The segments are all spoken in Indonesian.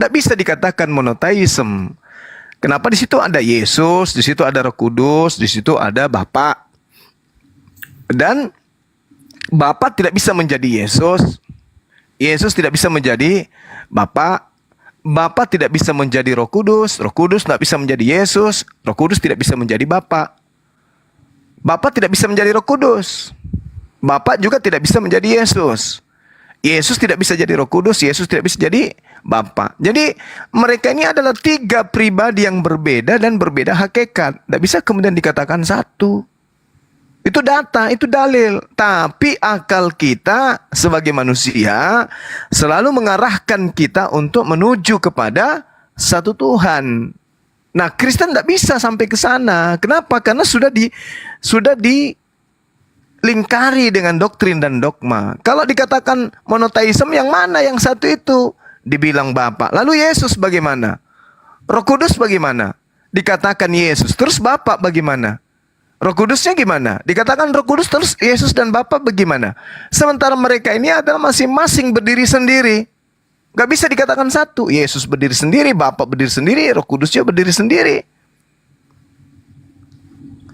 Tidak bisa dikatakan monoteisme. Kenapa? Di situ ada Yesus, di situ ada Roh Kudus, di situ ada Bapa. Dan Bapa tidak bisa menjadi Yesus, Yesus tidak bisa menjadi Bapa, Bapa tidak bisa menjadi Roh Kudus tidak bisa menjadi Yesus, Roh Kudus tidak bisa menjadi Bapa. Bapa tidak bisa menjadi Roh Kudus, Bapa juga tidak bisa menjadi Yesus. Yesus tidak bisa jadi Roh Kudus, Yesus tidak bisa jadi Bapa. Jadi mereka ini adalah tiga pribadi yang berbeda dan berbeda hakikat. Tidak bisa kemudian dikatakan satu. Itu data, itu dalil. Tapi akal kita sebagai manusia selalu mengarahkan kita untuk menuju kepada satu Tuhan. Nah, Kristen tidak bisa sampai ke sana. Kenapa? Karena sudah dilingkari dengan doktrin dan dogma. Kalau dikatakan monoteisme, yang mana yang satu itu? Dibilang Bapa. Lalu Yesus bagaimana? Roh Kudus bagaimana? Dikatakan Yesus, terus Bapa bagaimana? Roh Kudusnya gimana? Dikatakan Roh Kudus terus Yesus dan Bapa bagaimana? Sementara mereka ini adalah masing-masing berdiri sendiri. Gak bisa dikatakan satu. Yesus berdiri sendiri, Bapa berdiri sendiri, Roh Kudusnya berdiri sendiri.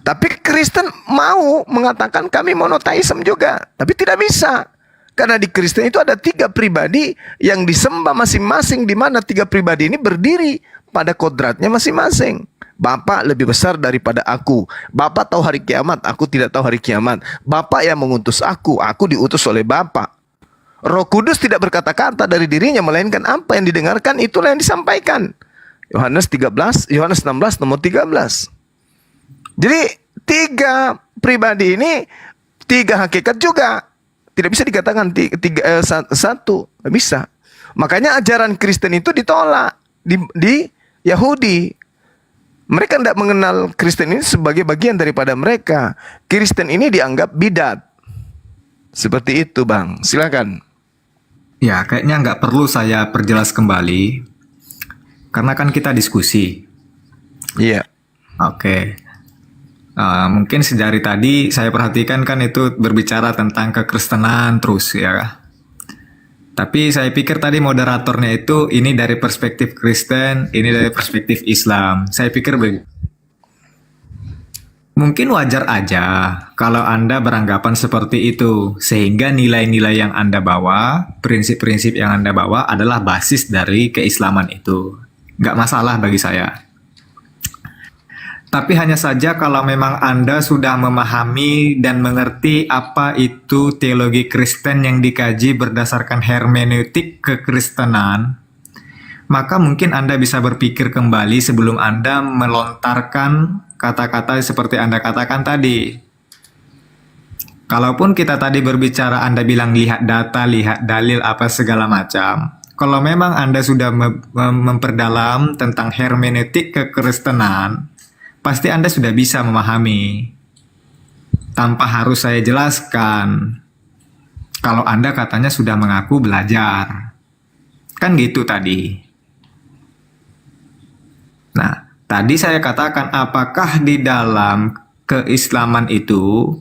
Tapi Kristen mau mengatakan kami monoteisme juga. Tapi tidak bisa. Karena di Kristen itu ada tiga pribadi yang disembah masing-masing, di mana tiga pribadi ini berdiri pada kodratnya masing-masing. Bapa lebih besar daripada aku. Bapa tahu hari kiamat, aku tidak tahu hari kiamat. Bapa yang mengutus aku diutus oleh Bapa. Roh Kudus tidak berkata-kata dari dirinya, melainkan apa yang didengarkan itulah yang disampaikan. Yohanes 16 nomor 13. Jadi tiga pribadi ini tiga hakikat juga. Tidak bisa dikatakan satu. Tidak bisa. Makanya ajaran Kristen itu ditolak di Yahudi. Mereka tidak mengenal Kristen ini sebagai bagian daripada mereka. Kristen ini dianggap bidat. Seperti itu, Bang. Silakan. Ya, kayaknya nggak perlu saya perjelas kembali. Karena kan kita diskusi. Iya. Oke. Mungkin sedari tadi saya perhatikan kan itu berbicara tentang kekristenan terus ya. Tapi saya pikir tadi moderatornya itu ini dari perspektif Kristen, ini dari perspektif Islam. Saya pikir mungkin wajar aja kalau Anda beranggapan seperti itu. Sehingga nilai-nilai yang Anda bawa, prinsip-prinsip yang Anda bawa adalah basis dari keislaman itu. Nggak masalah bagi saya. Tapi hanya saja kalau memang Anda sudah memahami dan mengerti apa itu teologi Kristen yang dikaji berdasarkan hermeneutik kekristenan, maka mungkin Anda bisa berpikir kembali sebelum Anda melontarkan kata-kata seperti Anda katakan tadi. Kalaupun kita tadi berbicara, Anda bilang lihat data, lihat dalil, apa segala macam. Kalau memang Anda sudah memperdalam tentang hermeneutik kekristenan, pasti Anda sudah bisa memahami tanpa harus saya jelaskan. Kalau Anda katanya sudah mengaku belajar. Kan gitu tadi. Nah, tadi saya katakan apakah di dalam keislaman itu,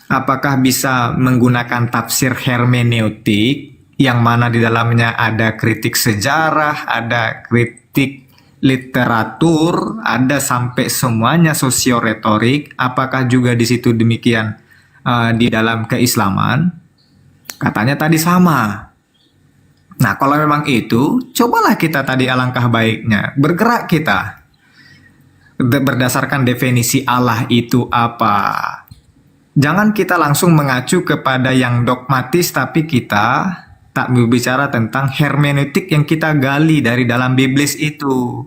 apakah bisa menggunakan tafsir hermeneutik yang mana di dalamnya ada kritik sejarah, ada kritik literatur, ada sampai semuanya sosioretorik. Apakah juga di situ demikian di dalam keislaman? Katanya tadi sama. Nah, kalau memang itu, cobalah kita tadi alangkah baiknya bergerak kita berdasarkan definisi Allah itu apa. Jangan kita langsung mengacu kepada yang dogmatis, tapi kita tak berbicara tentang hermeneutik yang kita gali dari dalam Biblis itu.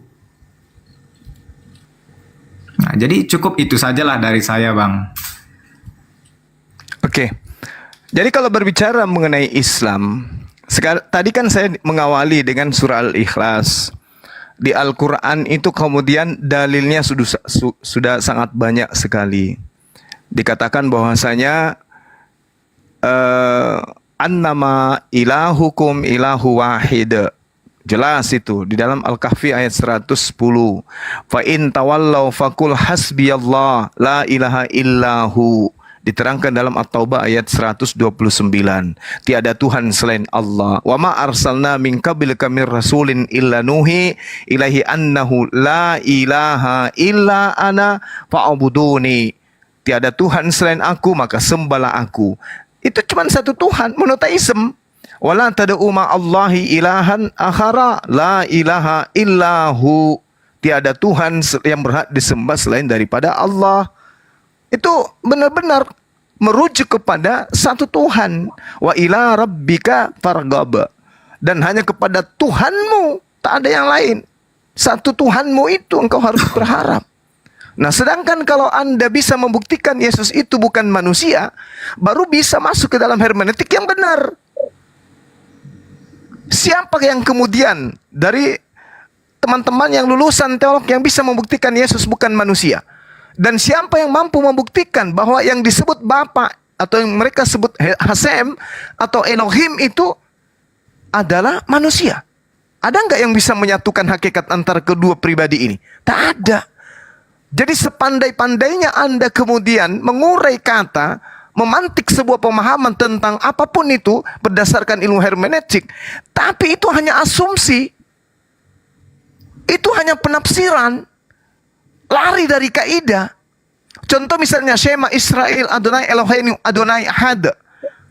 Nah, jadi cukup itu sajalah dari saya, Bang. Oke. Jadi kalau berbicara mengenai Islam, tadi kan saya mengawali dengan surah Al-Ikhlas. Di Al-Quran itu kemudian dalilnya sudah sangat banyak sekali. Dikatakan bahwasanya annama ilahukum ilahu wahid. Jelas itu di dalam Al-Kahfi ayat 110. Fa in tawallau faqul hasbiyallah la ilaha illahu. Diterangkan dalam At-Taubah ayat 129. Tiada Tuhan selain Allah. Wa ma arsalna min qablika mir rasulin illa nuhi ilaihi annahu la ilaha illa ana fa'buduni. Tiada Tuhan selain aku, maka sembahlah aku. Itu cuma satu Tuhan, monoteisme. Wala tad'u ma'allahi ilahan akhara la ilaha illahu. Tiada Tuhan yang berhak disembah selain daripada Allah. Itu benar-benar merujuk kepada satu Tuhan. Wa ila rabbika farghab. Dan hanya kepada Tuhanmu, tak ada yang lain. Satu Tuhanmu itu engkau harus berharap. Nah, sedangkan kalau Anda bisa membuktikan Yesus itu bukan manusia, baru bisa masuk ke dalam hermeneutik yang benar. Siapa yang kemudian dari teman-teman yang lulusan teolog yang bisa membuktikan Yesus bukan manusia? Dan siapa yang mampu membuktikan bahwa yang disebut Bapa atau yang mereka sebut Hasem atau Elohim itu adalah manusia? Ada nggak yang bisa menyatukan hakikat antara kedua pribadi ini? Tak ada. Jadi sepandai-pandainya Anda kemudian mengurai kata, memantik sebuah pemahaman tentang apapun itu berdasarkan ilmu hermeneutik, tapi itu hanya asumsi. Itu hanya penafsiran. Lari dari kaidah. Contoh misalnya Shema Israel Adonai Eloheinu Adonai Ahad.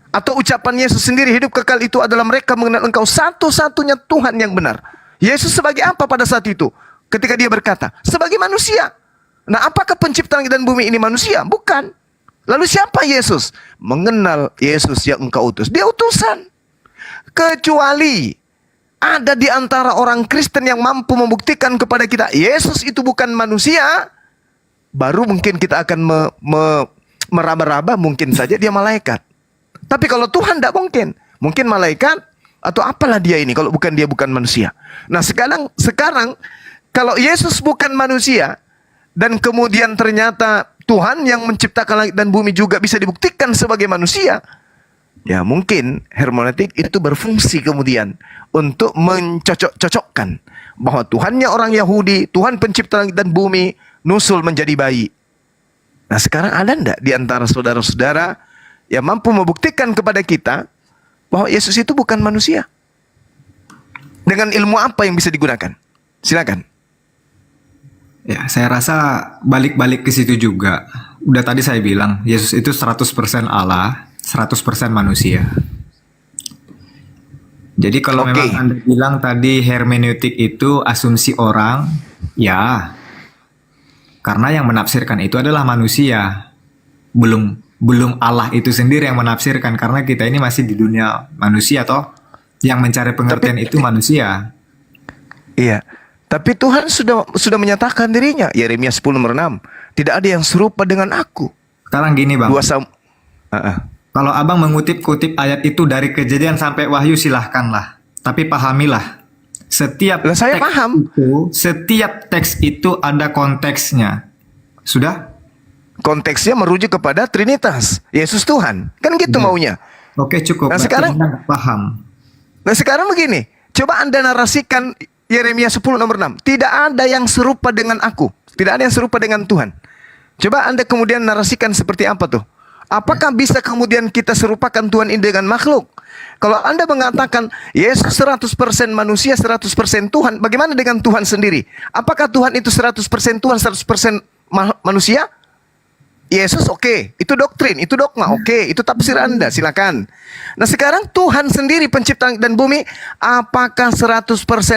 Atau ucapan Yesus sendiri, hidup kekal itu adalah mereka mengenal engkau satu-satunya Tuhan yang benar. Yesus sebagai apa pada saat itu? Ketika dia berkata, sebagai manusia. Nah, apakah pencipta langit dan bumi ini manusia? Bukan. Lalu siapa Yesus? Mengenal Yesus yang engkau utus. Dia utusan. Kecuali ada di antara orang Kristen yang mampu membuktikan kepada kita Yesus itu bukan manusia, baru mungkin kita akan meraba-raba, mungkin saja dia malaikat. Tapi kalau Tuhan tidak mungkin. Mungkin malaikat atau apalah dia ini kalau bukan dia bukan manusia. Nah, sekarang kalau Yesus bukan manusia dan kemudian ternyata Tuhan yang menciptakan langit dan bumi juga bisa dibuktikan sebagai manusia, ya mungkin hermeneutik itu berfungsi kemudian untuk mencocok-cocokkan bahwa Tuhannya orang Yahudi, Tuhan pencipta langit dan bumi, nusul menjadi bayi. Nah, sekarang ada enggak di antara saudara-saudara yang mampu membuktikan kepada kita bahwa Yesus itu bukan manusia? Dengan ilmu apa yang bisa digunakan? Silakan. Ya, saya rasa balik-balik ke situ juga. Udah tadi saya bilang, Yesus itu 100% Allah, 100% manusia. Jadi kalau memang Anda bilang tadi hermeneutik itu asumsi orang, ya. Karena yang menafsirkan itu adalah manusia. Belum Allah itu sendiri yang menafsirkan, karena kita ini masih di dunia manusia toh. Yang mencari pengertian itu manusia. Iya. Tapi Tuhan sudah menyatakan dirinya. Yeremia 10:6. Tidak ada yang serupa dengan aku. Sekarang gini Bang. Kalau Abang mengutip-kutip ayat itu dari Kejadian sampai Wahyu, silahkanlah. Tapi pahamilah. Setiap teks itu ada konteksnya. Sudah? Konteksnya merujuk kepada Trinitas. Yesus Tuhan. Kan gitu maunya. Oke, cukup. Nah, sekarang Anda nggak paham. Nah, sekarang begini. Coba Anda narasikan Yeremia 10:6. Tidak ada yang serupa dengan aku. Tidak ada yang serupa dengan Tuhan. Coba Anda kemudian narasikan seperti apa tuh? Apakah bisa kemudian kita serupakan Tuhan ini dengan makhluk? Kalau Anda mengatakan Yesus 100% manusia, 100% Tuhan, bagaimana dengan Tuhan sendiri? Apakah Tuhan itu 100% Tuhan, 100% manusia? Yesus oke, itu doktrin, itu dogma, oke, itu tafsir Anda, silakan. Nah, sekarang Tuhan sendiri pencipta langit dan bumi, apakah 100%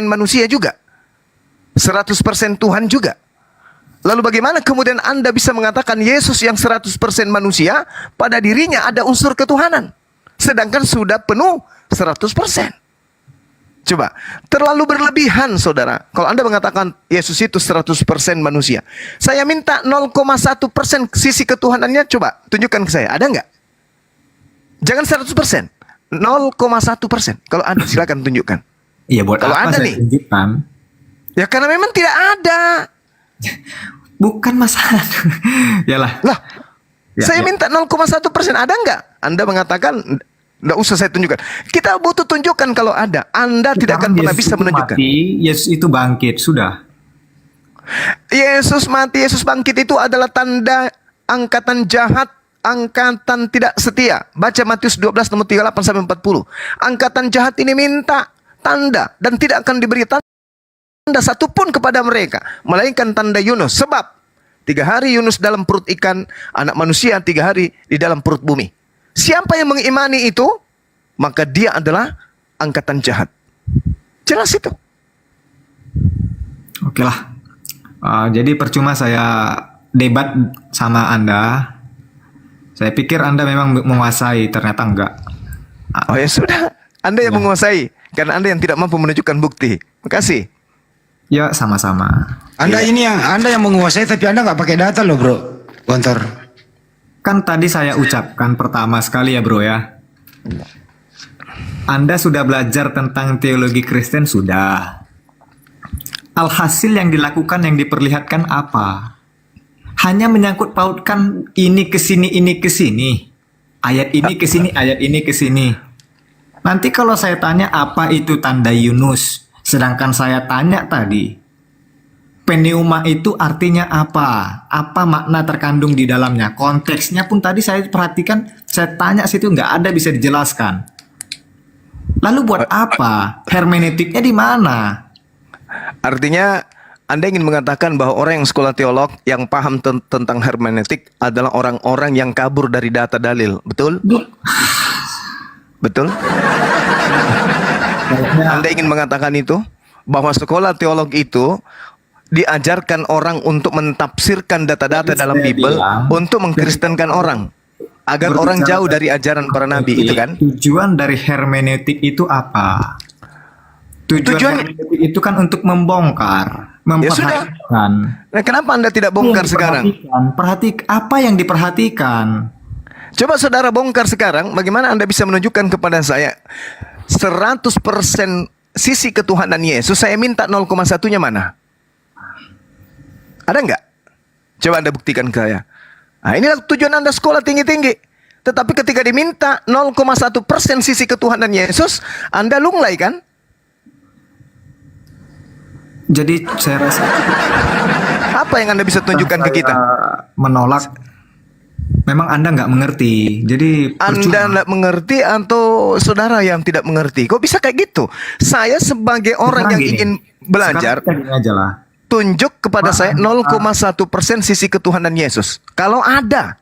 manusia juga? 100% Tuhan juga? Lalu bagaimana kemudian Anda bisa mengatakan Yesus yang 100% manusia, pada dirinya ada unsur ketuhanan, sedangkan sudah penuh 100%? Coba, terlalu berlebihan saudara. Kalau Anda mengatakan Yesus itu 100% manusia. Saya minta 0,1% sisi ketuhanannya, coba tunjukkan ke saya. Ada nggak? Jangan 100%. 0,1%. Kalau ada silakan tunjukkan. Iya, buat kalau apa ada saya nih tunjukkan? Ya karena memang tidak ada. Bukan masalah. Yalah. Lah, saya minta 0,1%. Ada nggak? Anda mengatakan nggak usah saya tunjukkan. Kita butuh tunjukkan kalau ada. Anda tidak akan pernah bisa menunjukkan. Yesus itu bangkit, sudah. Yesus mati, Yesus bangkit itu adalah tanda angkatan jahat angkatan tidak setia. Baca Matius 12 nomor 38 sampai 40. Angkatan jahat ini minta tanda dan tidak akan diberi tanda satupun kepada mereka, melainkan tanda Yunus. Sebab 3 hari Yunus dalam perut ikan, anak manusia 3 hari di dalam perut bumi. Siapa yang mengimani itu, maka dia adalah angkatan jahat. Jelas itu. Oke lah. Jadi percuma saya debat sama Anda. Saya pikir Anda memang menguasai, ternyata enggak. Oh ya sudah, Anda yang menguasai, karena Anda yang tidak mampu menunjukkan bukti. Makasih. Ya, sama-sama. Anda Anda yang menguasai, tapi Anda nggak pakai data loh, bro. Gontor. Kan tadi saya ucapkan pertama sekali ya bro ya. Anda sudah belajar tentang teologi Kristen, sudah. Alhasil yang dilakukan, yang diperlihatkan apa? Hanya menyangkut pautkan ini ke sini, ini ke sini. Ayat ini ke sini, ayat ini ke sini. Nanti kalau saya tanya apa itu tanda Yunus, sedangkan saya tanya tadi, pneuma itu artinya apa? Apa makna terkandung di dalamnya? Konteksnya pun tadi saya perhatikan, saya tanya situ nggak ada bisa dijelaskan. Lalu buat apa? Hermeneutiknya di mana? Artinya Anda ingin mengatakan bahwa orang yang sekolah teolog yang paham tentang hermeneutik adalah orang-orang yang kabur dari data dalil, betul? Betul? Anda ingin mengatakan itu? Bahwa sekolah teolog itu diajarkan orang untuk mentafsirkan data-data Jadi dalam saya Bible bilang, untuk mengkristenkan orang agar orang jauh dari ajaran para nabi, itu kan? Tujuan dari hermeneutik itu apa? Tujuan hermeneutik itu kan untuk membongkar, Ya sudah. memperhatikan. Nah, kenapa Anda tidak bongkar sekarang? Apa yang diperhatikan? Coba saudara bongkar sekarang, bagaimana Anda bisa menunjukkan kepada saya 100% sisi ketuhanan Yesus, saya minta 0,1-nya mana? Ada nggak? Coba Anda buktikan ke saya. Nah, inilah tujuan Anda sekolah tinggi-tinggi. Tetapi ketika diminta 0,1% sisi ketuhanan Yesus, Anda lunglai kan? Jadi saya rasa Apa yang Anda bisa tunjukkan ke kita? menolak. Memang Anda nggak mengerti. Jadi Anda percuma. tidak mengerti atau saudara yang tidak mengerti? Kok bisa kayak gitu? Saya sebagai orang yang Sekarang gini. ingin belajar, Sekarang kita gini aja lah. tunjuk kepada saya 0,1% sisi ketuhanan Yesus. Kalau ada.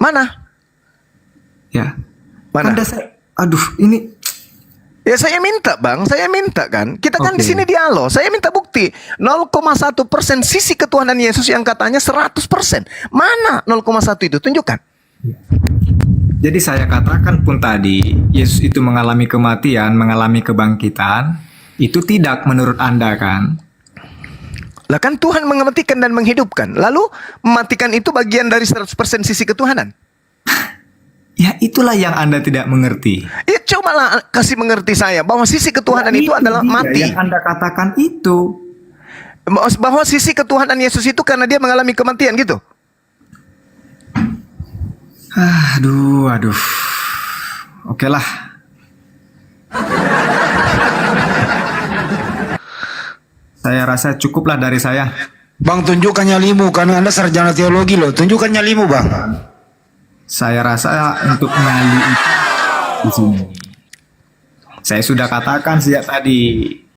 Mana? Ya. Mana? Aduh, ini Ya saya minta bang, saya minta kan. Kita kan Oke. di sini dialog. Saya minta bukti 0,1% sisi ketuhanan Yesus yang katanya 100%. Mana 0,1 itu? Tunjukkan. Jadi saya katakan pun tadi, Yesus itu mengalami kematian, mengalami kebangkitan, itu tidak menurut Anda kan? Lah kan Tuhan mematikan dan menghidupkan. Lalu mematikan itu bagian dari 100% sisi ketuhanan. Ya itulah yang Anda tidak mengerti. Ya cobalah kasih mengerti saya bahwa sisi ketuhanan Ya, itu adalah dia mati. Yang Anda katakan itu. Bahwa sisi ketuhanan Yesus itu karena dia mengalami kematian gitu. Aduh. Oke lah. Saya rasa cukuplah dari saya. Bang, tunjukkan nyalimu karena Anda sarjana teologi loh. Tunjukkan nyalimu, Bang. Saya rasa untuk nyali itu di sini. Saya sudah katakan sejak tadi,